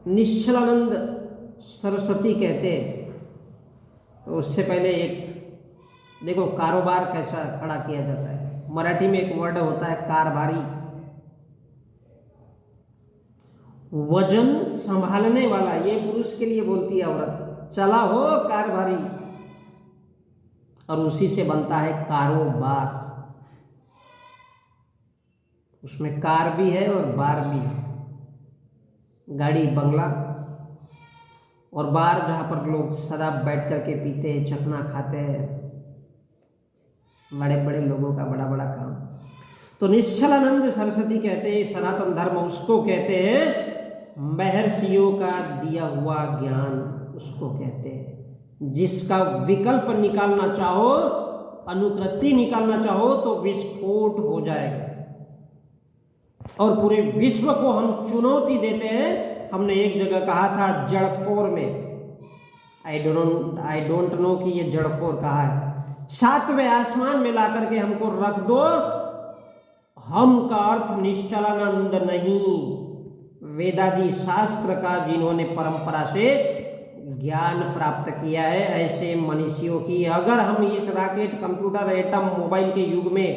निश्चलानंद सरस्वती कहते हैं। तो उससे पहले एक देखो कारोबार कैसा खड़ा किया जाता है। मराठी में एक वर्ड होता है कारभारी, वजन संभालने वाला। ये पुरुष के लिए बोलती है औरत, चला हो कारभारी, और उसी से बनता है कारोबार। उसमें कार भी है और बार भी है, गाड़ी बंगला, और बार जहाँ पर लोग शराब बैठ करके पीते हैं, चखना खाते हैं, बड़े बड़े लोगों का बड़ा बड़ा काम। तो निश्चलानंद सरस्वती कहते हैं सनातन धर्म उसको कहते हैं महर्षियों का दिया हुआ ज्ञान, उसको कहते हैं जिसका विकल्प निकालना चाहो, अनुकृति निकालना चाहो तो विस्फोट हो जाएगा। और पूरे विश्व को हम चुनौती देते हैं। हमने एक जगह कहा था जड़खोर में, आई डोंट नो कि ये जड़खोर कहा है, सातवें आसमान में ला करके हमको रख दो। हम का अर्थ निश्चलानंद नहीं, वेदादि शास्त्र का जिन्होंने परंपरा से ज्ञान प्राप्त किया है, ऐसे मनुष्यों की अगर हम इस रॉकेट, कंप्यूटर, एटम, मोबाइल के युग में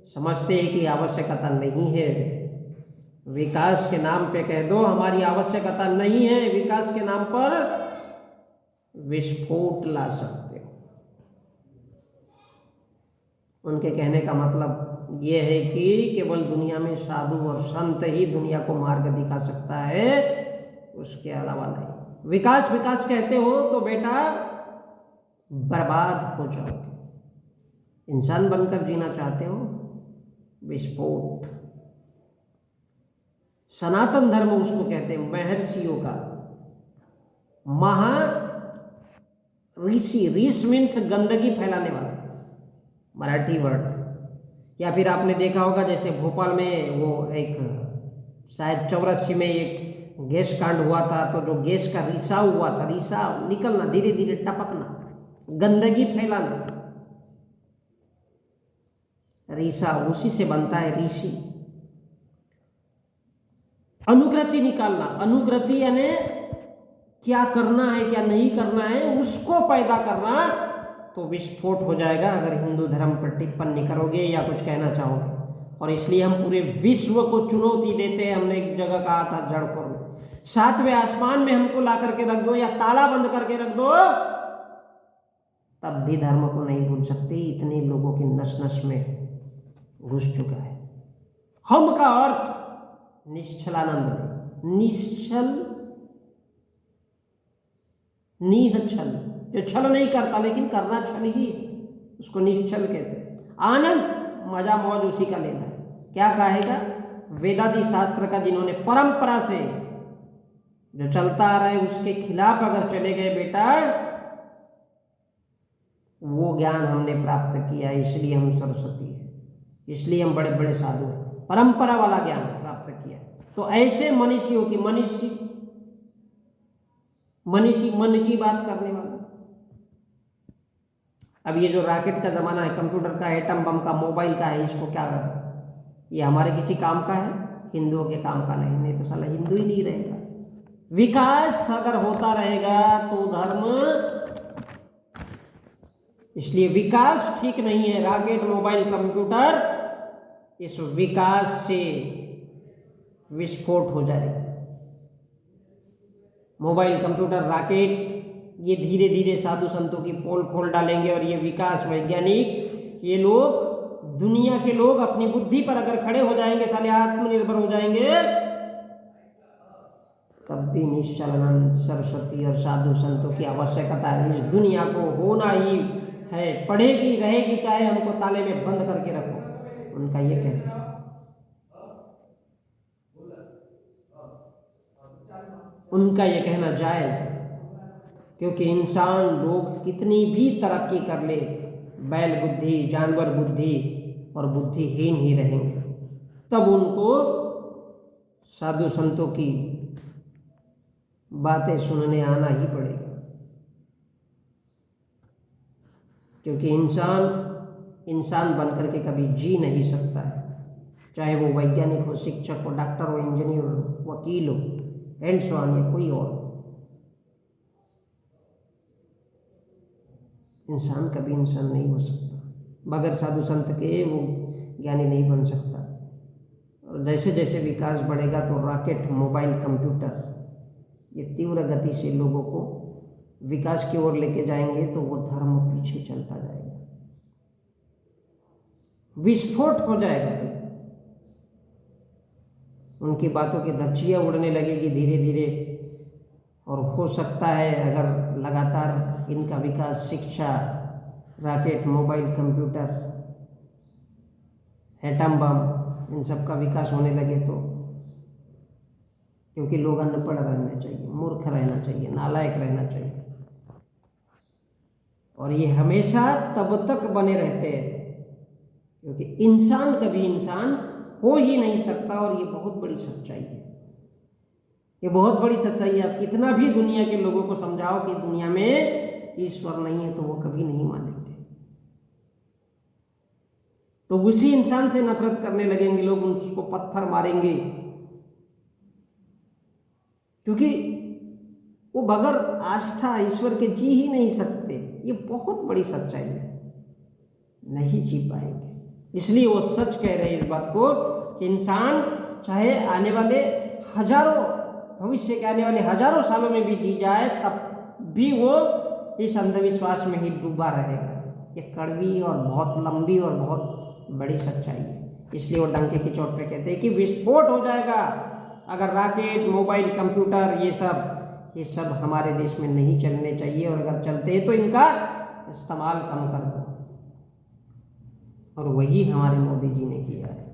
समझते हैं कि आवश्यकता नहीं है, विकास के नाम पे कह दो हमारी आवश्यकता नहीं है, विकास के नाम पर विस्फोट ला सकते हो। उनके कहने का मतलब यह है कि केवल दुनिया में साधु और संत ही दुनिया को मार्ग दिखा सकता है, उसके अलावा नहीं। विकास विकास कहते हो तो बेटा बर्बाद हो जाओगे। इंसान बनकर जीना चाहते हो, विस्फोट। सनातन धर्म उसको कहते हैं महर्षियों का, महा ऋषि, ऋष मीन्स गंदगी फैलाने वाला, मराठी वर्ड। या फिर आपने देखा होगा जैसे भोपाल में वो एक शायद 84 में एक गैस कांड हुआ था, तो जो गैस का रिसाव हुआ था, रिसाव निकलना, धीरे धीरे टपकना, गंदगी फैलाना, रिसाव, उसी से बनता है ऋषि। अनुकृति निकालना, अनुकृति यानी क्या करना है क्या नहीं करना है उसको पैदा करना, तो विस्फोट हो जाएगा अगर हिंदू धर्म पर टिप्पणी करोगे या कुछ कहना चाहोगे। और इसलिए हम पूरे विश्व को चुनौती देते हैं। हमने एक जगह कहा था जड़खोर में, सातवें आसमान में हमको ला करके रख दो या ताला बंद करके रख दो, तब भी धर्म को नहीं भूल सकते। इतने लोगों की नस नस में घुस चुका है। हम का अर्थ निश्चलानंद, निश्चल, नीह छल, जो छल नहीं करता लेकिन करना छल ही, उसको निश्चल कहते हैं। आनंद, मजा मौज उसी का लेना है। क्या कहेगा? वेदादि शास्त्र का जिन्होंने परंपरा से जो चलता आ रहा है उसके खिलाफ अगर चले गए बेटा, वो ज्ञान हमने प्राप्त किया है, इसलिए हम सरस्वती है, इसलिए हम बड़े बड़े साधु हैं, परंपरा वाला ज्ञान प्राप्त किया है। तो ऐसे मनुष्यों की, मनुष्य मन की बात करने वाला। अब ये जो रॉकेट का जमाना है, कंप्यूटर का, एटम बम का, मोबाइल का है, इसको क्या करें? ये हमारे किसी काम का है? हिंदुओं के काम का नहीं, नहीं तो साला हिंदू ही नहीं रहेगा। विकास अगर होता रहेगा तो धर्म, इसलिए विकास ठीक नहीं है। रॉकेट, मोबाइल, कंप्यूटर, इस विकास से विस्फोट हो जाएगा। मोबाइल, कंप्यूटर, रॉकेट, ये धीरे धीरे साधु संतों की पोल खोल डालेंगे और ये विकास, वैज्ञानिक, ये लोग, दुनिया के लोग अपनी बुद्धि पर अगर खड़े हो जाएंगे, साले आत्मनिर्भर हो जाएंगे, तब भी निश्चलानंद सरस्वती और साधु संतों की आवश्यकता है। इस दुनिया को होना ही है, पढ़ेगी रहेगी, चाहे हमको ताले में बंद करके रखो। उनका ये कहना है। उनका ये कहना जायज है, क्योंकि इंसान लोग कितनी भी तरक्की कर ले, बैल बुद्धि, जानवर बुद्धि और बुद्धिहीन ही रहेंगे। तब उनको साधु संतों की बातें सुनने आना ही पड़ेगा, क्योंकि इंसान बनकर के कभी जी नहीं सकता है, चाहे वो वैज्ञानिक हो, शिक्षक हो, डॉक्टर हो, इंजीनियर हो, वकील हो, एंड सो ऑन, या कोई और। इंसान कभी इंसान नहीं हो सकता, बगैर साधु संत के वो ज्ञानी नहीं बन सकता। और जैसे जैसे विकास बढ़ेगा तो रॉकेट, मोबाइल, कंप्यूटर ये तीव्र गति से लोगों को विकास की ओर लेके जाएंगे, तो वो धर्म पीछे चलता जाएगा, विस्फोट हो जाएगा भाई। उनकी बातों की धज्जियां उड़ने लगेगी धीरे धीरे। और हो सकता है अगर लगातार इनका विकास, शिक्षा, rocket, mobile, computer, atom bomb, इन सब का विकास होने लगे तो, क्योंकि लोग अनपढ़ रहना चाहिए, मूर्ख रहना चाहिए, नालायक रहना चाहिए, और ये हमेशा तब तक बने रहते हैं क्योंकि इंसान कभी इंसान हो ही नहीं सकता। और ये बहुत बड़ी सच्चाई है, ये बहुत बड़ी सच्चाई है। आप कितना भी दुनिया के लोगों को समझाओ कि दुनिया में ईश्वर नहीं है, तो वो कभी नहीं मानेंगे। तो उसी इंसान से नफरत करने लगेंगे लोग, उसको पत्थर मारेंगे, क्योंकि वो बगैर आस्था ईश्वर के जी ही नहीं सकते। ये बहुत बड़ी सच्चाई है, नहीं जी पाएंगे। इसलिए वो सच कह रहे हैं इस बात को कि इंसान चाहे आने वाले हजारों, भविष्य के आने वाले हजारों सालों में भी जी जाए, तब भी वो इस अंधविश्वास में ही डूबा रहेगा। ये कड़वी और बहुत लंबी और बहुत बड़ी सच्चाई है। इसलिए वो डंके की चोट पे कहते हैं कि विस्फोट हो जाएगा अगर रॉकेट, मोबाइल, कंप्यूटर ये सब हमारे देश में नहीं चलने चाहिए, और अगर चलते हैं तो इनका इस्तेमाल कम कर दो। और वही हमारे मोदी जी ने किया है।